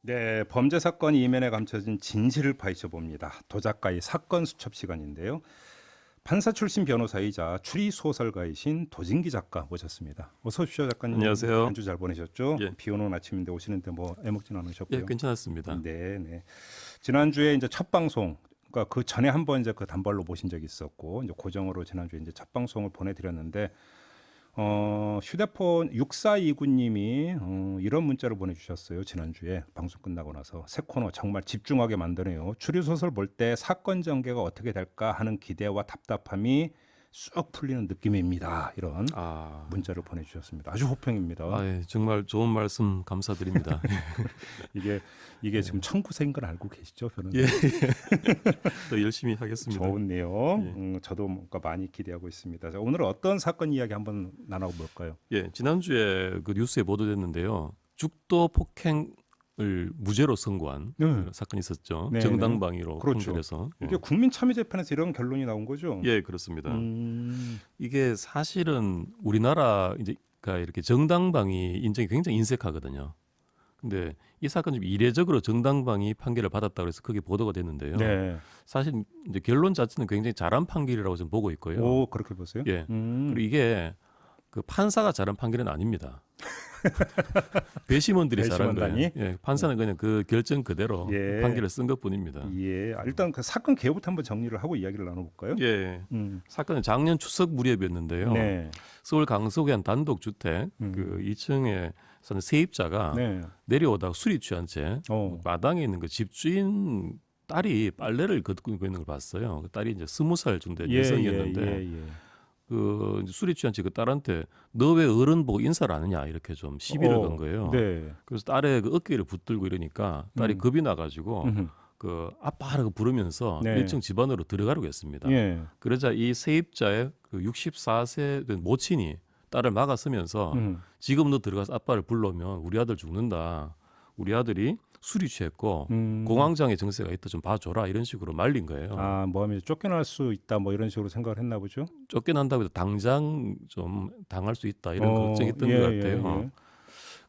네, 범죄 사건이 이면에 감춰진 진실을 파헤쳐 봅니다. 도작가의 사건 수첩 시간인데요. 판사 출신 변호사이자 추리 소설가이신 도진기 작가 모셨습니다. 어서 오십시오, 작가님. 안녕하세요. 한 주 잘 보내셨죠? 예, 비 오는 아침인데 오시는데 뭐 애먹진 예, 않으셨고요. 괜찮았습니다. 네, 네. 지난주에 이제 첫 방송, 그러니까 그 전에 한번 이제 그 단발로 모신 적이 있었고 이제 고정으로 지난주에 이제 첫 방송을 보내드렸는데 휴대폰 6429님이 이런 문자를 보내주셨어요. 지난주에 방송 끝나고 나서 새 코너 정말 집중하게 만드네요. 추리소설 볼 때 사건 전개가 어떻게 될까 하는 기대와 답답함이 쑥 풀리는 느낌입니다. 이런 아, 문자를 보내주셨습니다. 아주 호평입니다. 예, 정말 좋은 말씀 감사드립니다. 이게 지금 청구세인 걸 알고 계시죠, 변호사님? 예, 더 열심히 하겠습니다. 좋은 내용. 예. 저도 뭔가 많이 기대하고 있습니다. 자, 오늘은 어떤 사건 이야기 한번 나눠볼까요? 예, 지난주에 그 뉴스에 보도됐는데요. 죽도 폭행을 무죄로 선고한 네. 사건이 있었죠. 네, 정당방위로 그렇죠. 판결해서. 이게 국민참여재판에서 이런 결론이 나온 거죠? 예, 그렇습니다. 이게 사실은 우리나라 이제가 이렇게 정당방위 인정이 굉장히 인색하거든요. 근데 이 사건 좀 이례적으로 정당방위 판결을 받았다고 해서 그게 보도가 됐는데요. 네. 사실 이제 결론 자체는 굉장히 잘한 판결이라고 저는 보고 있고요. 오, 그렇게 보세요? 예. 그리고 이게 그 판사가 잘한 판결은 아닙니다. 배심원들이 잘한 배심원단이? 거예요. 예, 판사는 그냥 그 결정 그대로 예. 판결을 쓴 것뿐입니다. 예. 일단 그 사건 개요부터 한번 정리를 하고 이야기를 나눠볼까요? 예. 음. 사건은 작년 추석 무렵이었는데요. 네. 서울 강석의 한 단독 주택 그 2층에 사는 세입자가 네. 내려오다가 술이 취한 채 어. 마당에 있는 그 집주인 딸이 빨래를 걷고 있는 걸 봤어요. 그 딸이 이제 20살 정도 된 여성이었는데 예. 그 이제 술이 취한 채 그 딸한테 너 왜 어른 보고 인사를 안 하냐 이렇게 좀 시비를 건 거예요. 네. 그래서 딸의 그 어깨를 붙들고 이러니까 딸이 겁이 나가지고 음흠. 그 아빠라고 부르면서 네. 1층 집 안으로 들어가려고 했습니다. 예. 그러자 이 세입자의 그 64세 된 모친이 딸을 막아서면서 지금 너 들어가서 아빠를 불러오면 우리 아들 죽는다. 우리 아들이 술이 취했고 공황장애 증세가 있다 좀 봐줘라 이런 식으로 말린 거예요. 아, 뭐 하면 쫓겨날 수 있다 뭐 이런 식으로 생각을 했나 보죠? 쫓겨난다고 해서 당장 좀 당할 수 있다 이런 걱정이 있던 것 같아요. 예.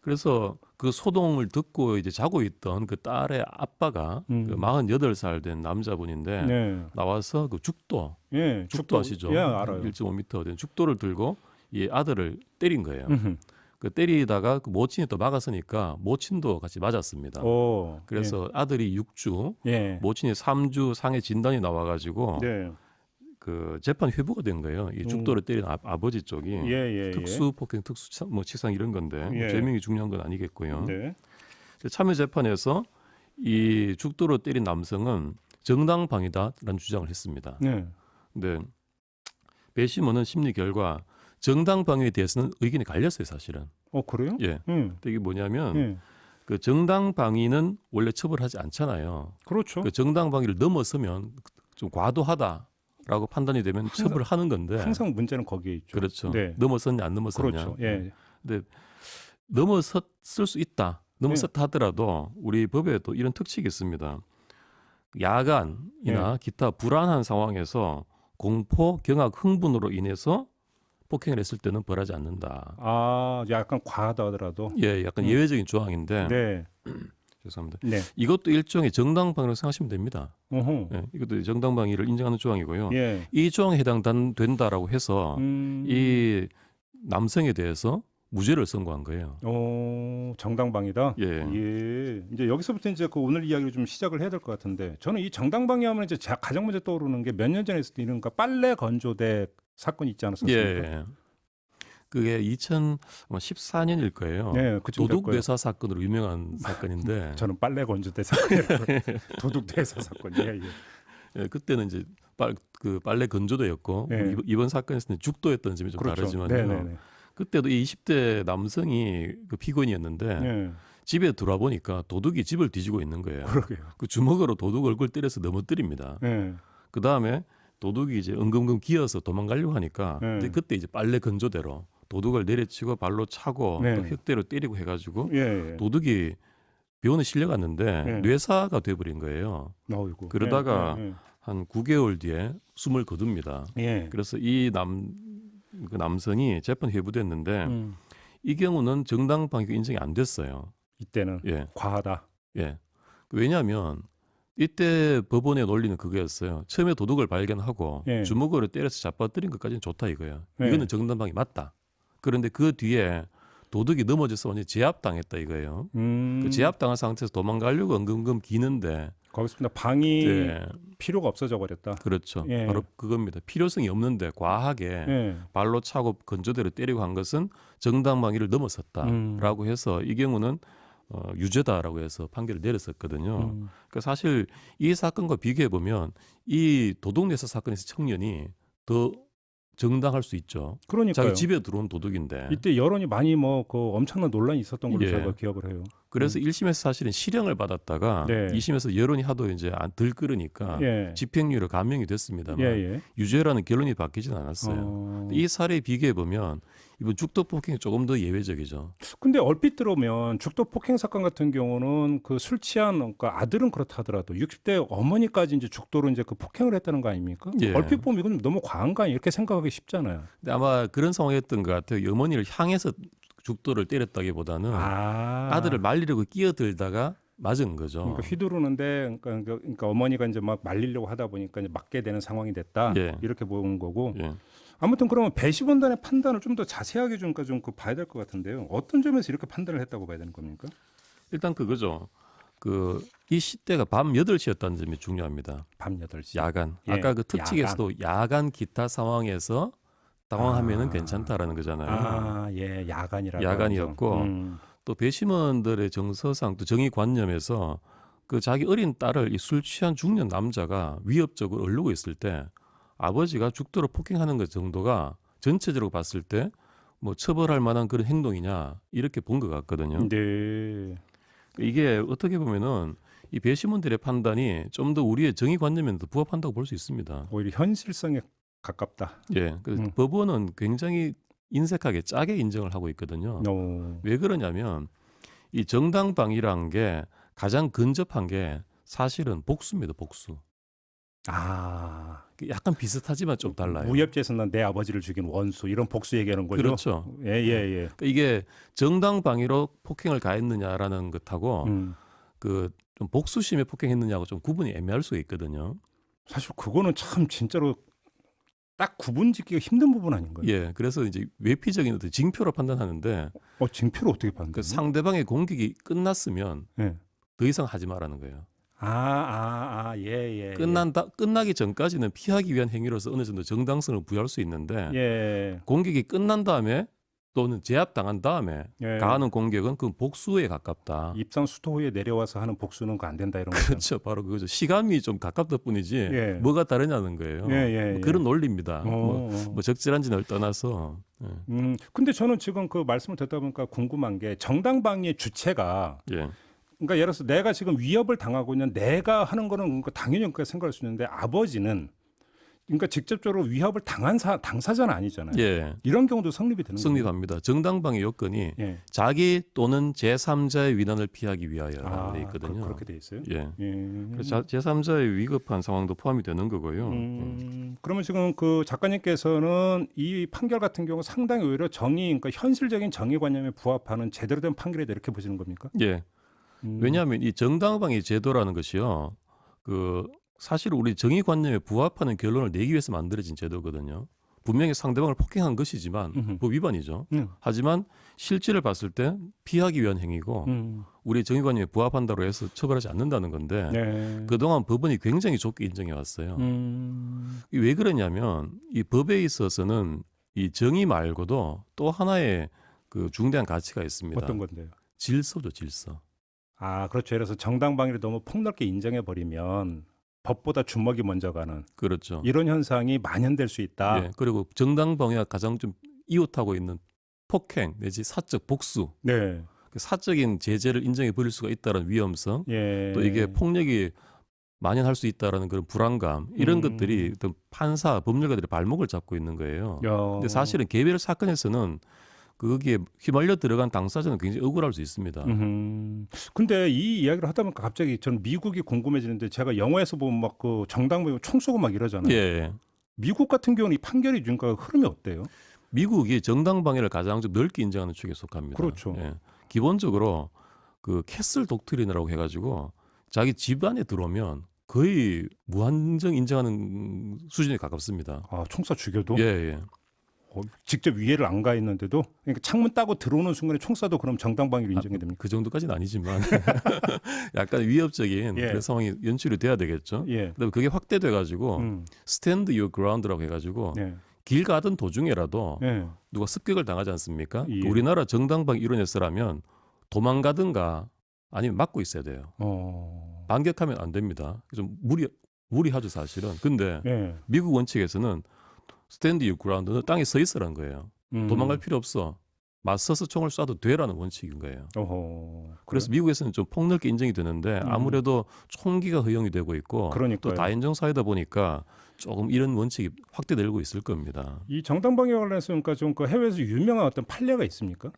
그래서 그 소동을 듣고 이제 자고 있던 그 딸의 아빠가 그 48살 된 남자분인데 네. 나와서 그 죽도 예. 죽도 아시죠? 예, 알아요. 1.5m 된 죽도를 들고 이 아들을 때린 거예요. 음흠. 그 때리다가 그 모친이 또 막았으니까 모친도 같이 맞았습니다. 오. 그래서 아들이 6주, 예. 모친이 3주 상해 진단이 나와가지고 네. 그 재판 회부가 된 거예요. 이 죽도를 때린 아버지 쪽이 예. 특수폭행, 뭐 치상 이런 건데 뭐 예. 죄명이 중요한 건 아니겠고요. 네. 참여 재판에서 이 죽도로 때린 남성은 정당방위다라는 주장을 했습니다. 네. 근데 배심원은 심리 결과 정당방위에 대해서는 의견이 갈렸어요, 사실은. 그래요? 예. 근데 이게 뭐냐면 예. 그 정당방위는 원래 처벌하지 않잖아요. 그렇죠. 그 정당방위를 넘어서면 좀 과도하다라고 판단이 되면 처벌하는 건데. 항상 문제는 거기에 있죠. 그렇죠. 네. 넘어섰냐 안 넘어섰냐. 그렇죠. 예. 근데 넘어섰을 수 있다. 넘어섰다 하더라도 우리 법에 또 이런 특칙이 있습니다. 야간이나 기타 불안한 상황에서 공포, 경악, 흥분으로 인해서 폭행을 했을 때는 벌하지 않는다. 아, 약간 과하다 하더라도. 예, 약간 예외적인 조항인데 네. 죄송합니다. 네. 이것도 일종의 정당방위라고 생각하시면 됩니다. 어허. 예, 이것도 정당방위를 인정하는 조항이고요. 예. 이 조항에 해당된다라고 해서 이 남성에 대해서 무죄를 선고한 거예요. 정당방위다. 예. 예. 이제 여기서부터 이제 그 오늘 이야기를 좀 시작을 해야 될 것 같은데 저는 이 정당방위하면 이제 가장 먼저 떠오르는 게 몇 년 전에 있었던 이런 빨래 건조대 사건이 있지 않았습니까? 예. 그게 2014년일 거예요. 네, 그쯤 될 도둑 거예요. 뇌사 사건으로 유명한 사건인데 저는 빨래 건조대 사건이라고 도둑 대사 사건. 예. 예, 그때는 이제 그 빨래 건조대였고 네. 이번 사건에서는 죽도였던 점이 좀 그렇죠. 다르지만요. 네네네. 그때도 이 20대 남성이 그 피고인이었는데 예. 집에 들어와 보니까 도둑이 집을 뒤지고 있는 거예요. 그러게요. 그 주먹으로 도둑 얼굴 때려서 넘어뜨립니다. 예. 그 다음에 도둑이 이제 엉금엉금 기어서 도망가려고 하니까 네. 그때 이제 빨래 건조대로 도둑을 내려치고 발로 차고 네. 또 흙대로 때리고 해가지고 예. 도둑이 병원에 실려갔는데 네. 뇌사가 돼버린 거예요. 어이구. 그러다가 예. 한 9개월 뒤에 숨을 거둡니다. 예. 그래서 그 남성이 재판 회부됐는데 음. 이 경우는 정당방위가 인정이 안 됐어요. 이때는 예. 과하다. 예. 왜냐하면 이때 법원의 논리는 그거였어요. 처음에 도둑을 발견하고 예. 주먹으로 때려서 잡아뜨린 것까지는 좋다 이거예요. 예. 이거는 정당방위 맞다. 그런데 그 뒤에 도둑이 넘어져서 완전히 제압당했다 이거예요. 그 제압당한 상태에서 도망가려고 엉금엉금 기는데 거기서 방이 네, 필요가 없어져 버렸다. 그렇죠. 예. 바로 그겁니다. 필요성이 없는데 과하게 예. 발로 차고 건조대로 때리고 한 것은 정당방위를 넘어섰다라고 해서 이 경우는 유죄다라고 해서 판결을 내렸었거든요. 그러니까 사실 이 사건과 비교해 보면 이 도둑내사 사건에서 청년이 더 정당할 수 있죠. 그러니까요. 자기 집에 들어온 도둑인데. 이때 여론이 많이 뭐 그 엄청난 논란이 있었던 걸로 예. 제가 기억을 해요. 그래서 1심에서 사실은 실형을 받았다가 네. 2심에서 여론이 하도 이제 들끓으니까 예. 집행유예로 감형이 됐습니다만 예, 예. 유죄라는 결론이 바뀌진 않았어요. 이 사례에 비교해 보면 이번 죽도 폭행이 조금 더 예외적이죠. 근데 얼핏 들어오면 죽도 폭행 사건 같은 경우는 그 술 취한 그러니까 아들은 그렇다 하더라도 60대 어머니까지 이제 죽도로 이제 그 폭행을 했다는 거 아닙니까? 예. 얼핏 보면 이건 너무 과한 거 아니야? 이렇게 생각하기 쉽잖아요. 근데 아마 그런 상황이었던 것 같아요. 어머니를 향해서 죽도를 때렸다기보다는 아들을 말리려고 끼어들다가 맞은 거죠. 그러니까 휘두르는데 그러니까 어머니가 이제 막 말리려고 하다 보니까 이제 맞게 되는 상황이 됐다. 예. 이렇게 보는 거고. 예. 아무튼 그러면 배심원단의 판단을 좀 더 자세하게 좀 그 봐야 될 것 같은데요. 어떤 점에서 이렇게 판단을 했다고 봐야 되는 겁니까? 일단 그거죠. 이 시대가 밤 8시였다는 점이 중요합니다. 밤 8시. 야간. 예, 아까 그 특칙에서도 야간 기타 상황에서 당황하면은 괜찮다라는 거잖아요. 아, 예, 야간이라고. 야간이었고 또 배심원들의 정서상 또 정의관념에서 그 자기 어린 딸을 이 술 취한 중년 남자가 위협적으로 얼르고 있을 때 아버지가 죽도록 폭행하는 것 정도가 전체적으로 봤을 때 뭐 처벌할 만한 그런 행동이냐 이렇게 본 것 같거든요. 네. 이게 어떻게 보면은 이 배심원들의 판단이 좀 더 우리의 정의관념에 더 부합한다고 볼 수 있습니다. 오히려 현실성에 가깝다. 예, 그래서 법원은 굉장히 인색하게 짜게 인정을 하고 있거든요. 왜 그러냐면 이 정당방위란 게 가장 근접한 게 사실은 복수입니다. 복수. 아, 약간 비슷하지만 좀 달라요. 무협지에서는 내 아버지를 죽인 원수 이런 복수 얘기하는 거죠. 그렇죠. 예, 예, 예. 그러니까 이게 정당방위로 폭행을 가했느냐라는 것하고 그 좀 복수심에 폭행했느냐고 좀 구분이 애매할 수 있거든요. 사실 그거는 참 진짜로 딱 구분짓기가 힘든 부분 아닌가요? 예, 그래서 이제 외피적인 어떤 징표로 판단하는데 징표를 어떻게 판단해요? 그 상대방의 공격이 끝났으면 예. 더 이상 하지 말라는 거예요. 예. 끝나기 전까지는 피하기 위한 행위로서 어느 정도 정당성을 부여할 수 있는데 예. 공격이 끝난 다음에 또는 제압당한 다음에 예. 가하는 공격은 그 복수에 가깝다. 입상 수도 후에 내려와서 하는 복수는 그 안 된다 이런 거죠. 그렇죠, 바로 그거죠. 시간이 좀 가깝다 뿐이지 예. 뭐가 다르냐는 거예요. 예. 뭐 그런 논리입니다. 뭐 적절한지는 떠나서. 예. 근데 저는 지금 그 말씀을 듣다 보니까 궁금한 게 정당방위의 주체가 예. 그러니까 예를 들어서 내가 지금 위협을 당하고 있는 내가 하는 거는 그러니까 당연히 그렇게 생각할 수 있는데 아버지는 그러니까 직접적으로 위협을 당한 당사자는 아니잖아요. 예. 이런 경우도 성립이 되는 거예요. 성립합니다. 정당방위 요건이 예. 자기 또는 제3자의 위난을 피하기 위하여라고 돼 있거든요. 그렇게 돼 있어요. 예. 예. 그래서 제3자의 위급한 상황도 포함이 되는 거고요. 그러면 지금 그 작가님께서는 이 판결 같은 경우 상당히 오히려 그러니까 현실적인 정의관념에 부합하는 제대로 된 판결이다 이렇게 보시는 겁니까? 예. 왜냐하면 이 정당방위 제도라는 것이요, 사실 우리 정의관념에 부합하는 결론을 내기 위해서 만들어진 제도거든요. 분명히 상대방을 폭행한 것이지만 법 위반이죠. 하지만 실질을 봤을 때 피하기 위한 행위고 우리 정의관념에 부합한다고 해서 처벌하지 않는다는 건데 네. 그동안 법원이 굉장히 좁게 인정해 왔어요. 왜 그러냐면 이 법에 있어서는 이 정의 말고도 또 하나의 그 중대한 가치가 있습니다. 어떤 건데요? 질서죠, 질서. 그렇죠. 예를 들어서 정당방위를 너무 폭넓게 인정해 버리면 법보다 주먹이 먼저 가는 그렇죠. 이런 현상이 만연될 수 있다. 예, 그리고 정당방위가 가장 좀 이웃하고 있는 폭행 내지 사적 복수, 네. 그 사적인 제재를 인정해 버릴 수가 있다는 위험성, 예. 또 이게 폭력이 만연할 수 있다라는 그런 불안감 이런 것들이 어떤 판사, 법률가들의 발목을 잡고 있는 거예요. 근데 사실은 개별 사건에서는 거기에 휘말려 들어간 당사자는 굉장히 억울할 수 있습니다. 근데 이 이야기를 하다 보니까 갑자기 저는 미국이 궁금해지는데 제가 영화에서 보면 막 그 정당방위 총 쏘고 막 이러잖아요. 예. 미국 같은 경우는 이 판결이 그러니까 흐름이 어때요? 미국이 정당방위를 가장 좀 넓게 인정하는 축에 속합니다. 그렇죠. 예. 기본적으로 그 캐슬 독트린이라고 해가지고 자기 집안에 들어오면 거의 무한정 인정하는 수준에 가깝습니다. 아, 총쏴 죽여도? 예, 예. 직접 위해를 안 가 있는데도 그러니까 창문 따고 들어오는 순간에 총 쏴도 그럼 정당방위로 인정이 됩니까? 그 정도까지는 아니지만 약간 위협적인 예. 그런 상황이 연출이 돼야 되겠죠. 예. 그다음에 그게 확대돼 가지고 스탠드 유어 그라운드라고 해가지고 예. 길 가던 도중에라도 예. 누가 습격을 당하지 않습니까? 예. 그 우리나라 정당방 이론에서라면 도망가든가 아니면 막고 있어야 돼요. 반격하면 안 됩니다. 좀 무리하죠 사실은. 근데 예. 미국 원칙에서는 스탠드 유어 그라운드는 땅에 서 있으라는 거예요. 도망갈 필요 없어. 맞서서 총을 쏴도 돼라는 원칙인 거예요. 그래서 미국에서는 좀 폭넓게 인정이 되는데 아무래도 총기가 허용이 되고 있고 또 다인종 사회다 보니까 조금 이런 원칙이 확대되고 있을 겁니다. 이 정당방위 관련해서 그러니까 좀 그 해외에서 유명한 어떤 판례가 있습니까?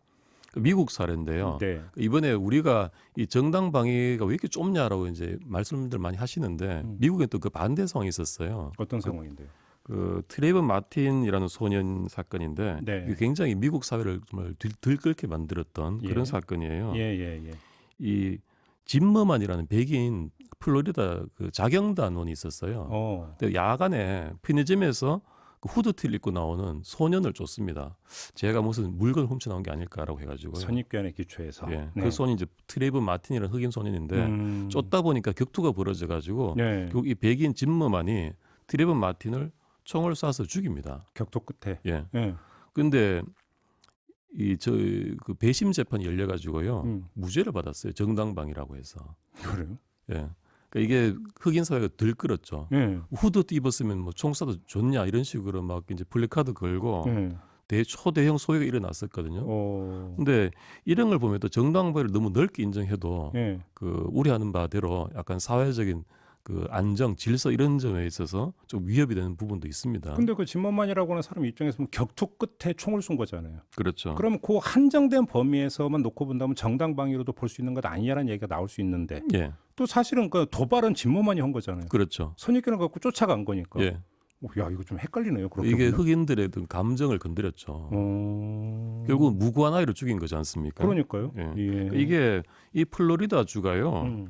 미국 사례인데요. 네. 이번에 우리가 이 정당방위가 왜 이렇게 좁냐라고 이제 말씀들 많이 하시는데 미국에 또 그 반대 상황이 있었어요. 어떤 상황인데요? 그 트레이븐 마틴이라는 소년 사건인데 네. 이게 굉장히 미국 사회를 정말 들끓게 만들었던 예. 그런 사건이에요. 예. 이 짐머만이라는 백인 플로리다 그 자경단원이 있었어요. 근데 야간에 편의점에서 그 후드티를 입고 나오는 소년을 쫓습니다. 제가 무슨 물건을 훔쳐 나온 게 아닐까라고 해가지고요. 선입견에 기초해서. 예. 네. 그 소년이 이제 트레이븐 마틴이라는 흑인 소년인데 쫓다 보니까 격투가 벌어져가지고 네. 결국 이 백인 짐머만이 트레이븐 마틴을 총을 쏴서 죽입니다. 격투 끝에. 예. 예. 근데 그 배심 재판이 열려 가지고요. 무죄를 받았어요. 정당방위라고 해서. 그래요? 예. 그러니까 이게 흑인 사회가 들끓었죠. 예. 후드티 입었으면 뭐 총 쏴도 좋냐 이런 식으로 막 이제 플래카드 걸고 초대형 소요가 일어났었거든요. 근데 이런 걸 보면 또 정당방위를 너무 넓게 인정해도 그 우려하는 바대로 약간 사회적인 그 안정, 질서 이런 점에 있어서 좀 위협이 되는 부분도 있습니다. 근데 그 짐머만이라고 하는 사람 입장에서 보면 격투 끝에 총을 쏜 거잖아요. 그렇죠. 그럼 그 한정된 범위에서만 놓고 본다면 정당방위로도 볼 수 있는 것 아니냐라는 얘기가 나올 수 있는데 예. 또 사실은 그 도발은 짐머만이 한 거잖아요. 그렇죠. 선입견을 갖고 쫓아간 거니까. 예. 야, 이거 좀 헷갈리네요. 그렇게 이게 보면. 흑인들의 어떤 감정을 건드렸죠. 결국은 무고한 아이를 죽인 거지 않습니까? 그러니까요. 예. 예. 이게 이 플로리다 주가요.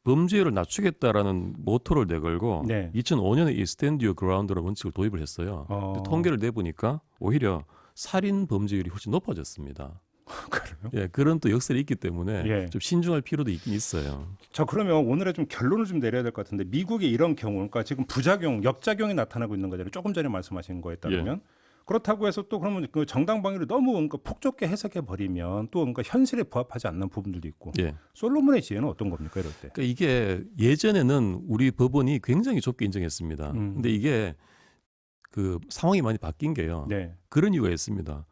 범죄율을 낮추겠다라는 모토를 내걸고 네. 2005년에 이 스탠드 유어 그라운드라는 원칙을 도입을 했어요. 근데 통계를 내보니까 오히려 살인 범죄율이 훨씬 높아졌습니다. 그래요? 예, 그런 또 역설이 있기 때문에 예. 좀 신중할 필요도 있긴 있어요. 자, 그러면 오늘의 좀 결론을 좀 내려야 될 것 같은데 미국의 이런 경우, 그러니까 지금 부작용, 역작용이 나타나고 있는 거잖아요. 조금 전에 말씀하신 거에 따르면. 그렇다고 해서 또 그러면 그 정당방위를 너무 그러니까 폭좁게 해석해 버리면 또 그러니까 현실에 부합하지 않는 부분들도 있고. 예. 솔로몬의 지혜는 어떤 겁니까 이럴 때? 그러니까 이게 예전에는 우리 법원이 굉장히 좁게 인정했습니다. 근데 이게 그 상황이 많이 바뀐 게요. 네. 그런 이유가 있습니다.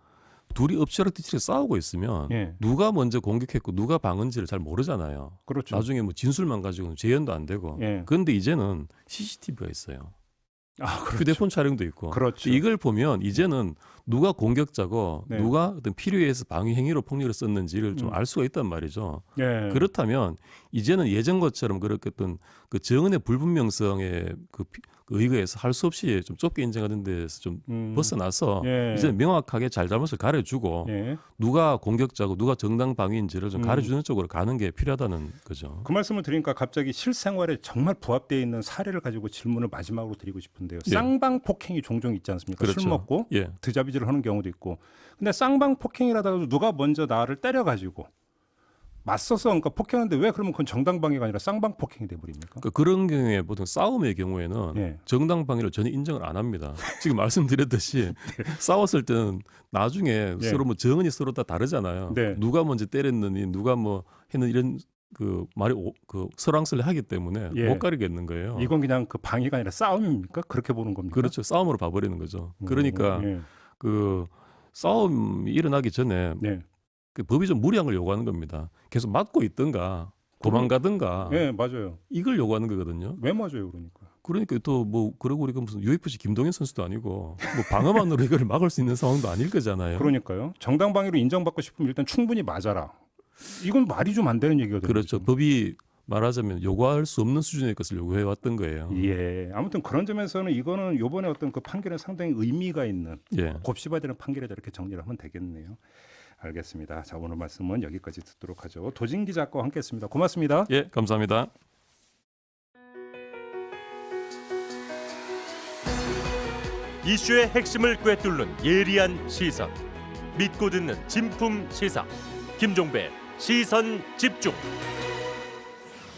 둘이 엎치락뒤치락 싸우고 있으면 예. 누가 먼저 공격했고 누가 방은지를 잘 모르잖아요. 그렇죠. 나중에 뭐 진술만 가지고는 재연도 안 되고. 예. 그런데 이제는 CCTV가 있어요. 아, 그렇죠. 휴대폰 촬영도 있고. 그렇죠. 이걸 보면 이제는 누가 공격자고 네. 누가 어떤 필요에 의해서 방위 행위로 폭력을 썼는지를 좀 알 수가 있단 말이죠. 예. 그렇다면 이제는 예전 것처럼 그렇게 어떤 그 정은의 불분명성에 그 의거해서 할 수 없이 좀 좁게 인정하는 데서 좀 벗어나서 예. 이제 명확하게 잘잘못을 가려주고 예. 누가 공격자고 누가 정당 방위인지를 좀 가려주는 쪽으로 가는 게 필요하다는 거죠. 그 말씀을 드리니까 갑자기 실생활에 정말 부합되어 있는 사례를 가지고 질문을 마지막으로 드리고 싶은데요. 예. 쌍방 폭행이 종종 있지 않습니까? 그렇죠. 술 먹고 예. 드자비질을 하는 경우도 있고. 근데 쌍방 폭행이라다가도 누가 먼저 나를 때려가지고 맞서서 그러니까 폭행하는데 왜 그러면 그건 정당방위가 아니라 쌍방 폭행이 돼버립니까? 그러니까 그런 경우에 보통 싸움의 경우에는 예. 정당 방위를 전혀 인정을 안 합니다. 지금 말씀드렸듯이 싸웠을 때는 나중에 예. 서로 뭐 정은이 서로 다 다르잖아요. 네. 누가 먼저 때렸느니 누가 뭐 했는 이런 그 말이 그 설왕설래 하기 때문에 예. 못 가리겠는 거예요. 이건 그냥 그 방위가 아니라 싸움입니까? 그렇게 보는 겁니까? 그렇죠. 싸움으로 봐버리는 거죠. 그러니까 예. 그 싸움이 일어나기 전에 네. 그 법이 좀 무리한 걸 요구하는 겁니다. 계속 맞고 있든가 도망가든가 예, 맞아요. 이걸 요구하는 거거든요. 왜 맞아요, 그러니까? 그러니까 또 뭐 그러고 우리가 무슨 UFC 김동현 선수도 아니고 뭐 방어만으로 이걸 막을 수 있는 상황도 아닐 거잖아요. 그러니까요. 정당방위로 인정받고 싶으면 일단 충분히 맞아라. 이건 말이 좀 안 되는 얘기거든요. 그렇죠. 법이 말하자면 요구할 수 없는 수준의 것을 요구해 왔던 거예요. 예. 아무튼 그런 점에서는 이거는 요번에 어떤 그 판결은 상당히 의미가 있는 예. 곱씹어야 되는 판결이다 이렇게 정리를 하면 되겠네요. 알겠습니다. 자, 오늘 말씀은 여기까지 듣도록 하죠. 도진 기자과 함께했습니다. 고맙습니다. 예, 감사합니다. 이슈의 핵심을 꿰뚫는 예리한 시선, 믿고 듣는 진품 시사 김종배 시선 집중.